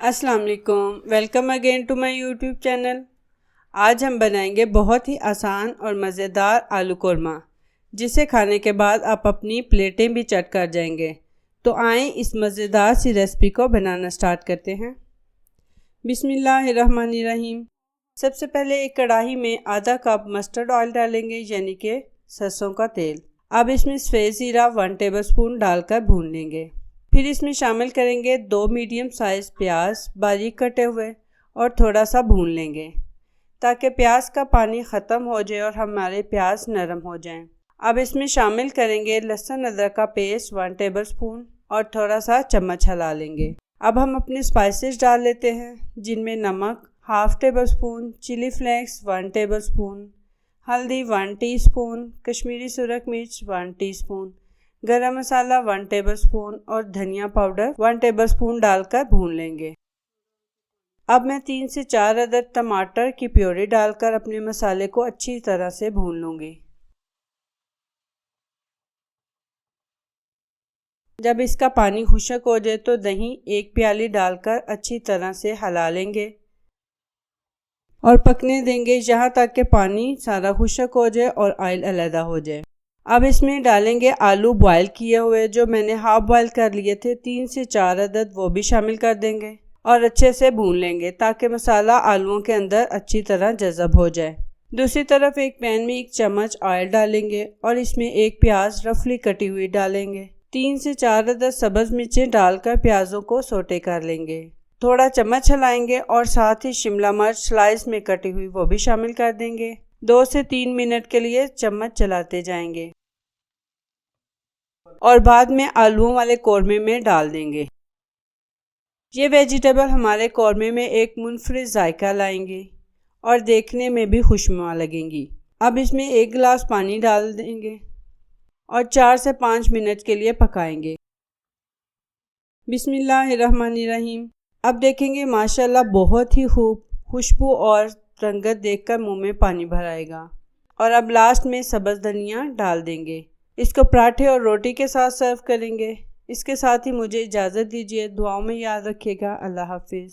अस्सलाम वालेकुम, welcome again to my YouTube channel. आज हम बनाएंगे बहुत ही आसान और मज़ेदार आलू कोरमा, जिसे खाने के बाद आप अपनी प्लेटें भी चट कर जाएंगे। तो आएँ इस मज़ेदार सी रेसिपी को बनाना स्टार्ट करते हैं। बिस्मिल्लाहिर्रहमानिर्रहीम। सबसे पहले एक कढ़ाई में आधा कप मस्टर्ड ऑयल डालेंगे, यानी कि सरसों का तेल। अब इसमें सफ़ेद ज़ीरा 1 टेबलस्पून डालकर भून लेंगे। फिर इसमें शामिल करेंगे 2 मीडियम साइज़ प्याज बारीक कटे हुए और थोड़ा सा भून लेंगे ताकि प्याज का पानी ख़त्म हो जाए और हमारे प्याज नरम हो जाएं। अब इसमें शामिल करेंगे लहसुन अदरक का पेस्ट 1 टेबलस्पून और थोड़ा सा चम्मच हिला लेंगे। अब हम अपने स्पाइसेस डाल लेते हैं, जिनमें नमक half tablespoon, chilli flakes 1 tablespoon, हल्दी 1 टीस्पून, कश्मीरी सुरख मिर्च 1 टीस्पून, गरम मसाला 1 टेबलस्पून और धनिया पाउडर 1 टेबलस्पून डालकर भून लेंगे। अब मैं 3 से 4 अदद टमाटर की प्योरी डालकर अपने मसाले को अच्छी तरह से भून लूँगी। जब इसका पानी खुश्क हो जाए तो दही 1 प्याली डालकर अच्छी तरह से हिला लेंगे और पकने देंगे यहाँ तक कि पानी सारा खुश्क हो जाए और ऑयल अलग हो जाए। अब इसमें डालेंगे आलू बॉयल किए हुए, जो मैंने हाफ बॉयल कर लिए थे 3 से 4 अदद, वो भी शामिल कर देंगे और अच्छे से भून लेंगे ताकि मसाला आलूओं के अंदर अच्छी तरह जज़ब हो जाए। दूसरी तरफ एक पैन में 1 चम्मच ऑयल डालेंगे और इसमें 1 प्याज रफली कटी हुई डालेंगे। 3 से 4 अदद सब्ज़ मिर्चें डालकर प्याज़ों को सोटे कर लेंगे। थोड़ा चम्मच हिलाएंगे और साथ ही शिमला मिर्च स्लाइस में कटी हुई वो भी शामिल कर देंगे। 2 से 3 मिनट के लिए चम्मच चलाते जाएंगे और बाद में आलूओं वाले कोरमे में डाल देंगे। ये वेजिटेबल हमारे कोरमे में एक मुनफरिद जायका लाएंगे और देखने में भी खुशनुमा लगेंगी। अब इसमें 1 गिलास पानी डाल देंगे और 4 से 5 मिनट के लिए पकाएंगे। बिस्मिल्लाहिर्रहमानिर्रहीम। अब देखेंगे माशाल्लाह बहुत ही खूब खुशबू और रंगत देखकर मुंह में पानी भर आएगा। और अब लास्ट में सब्ज़ धनिया डाल देंगे। इसको पराठे और रोटी के साथ सर्व करेंगे। इसके साथ ही मुझे इजाज़त दीजिए। दुआओं में याद रखिएगा। अल्लाह हाफिज़।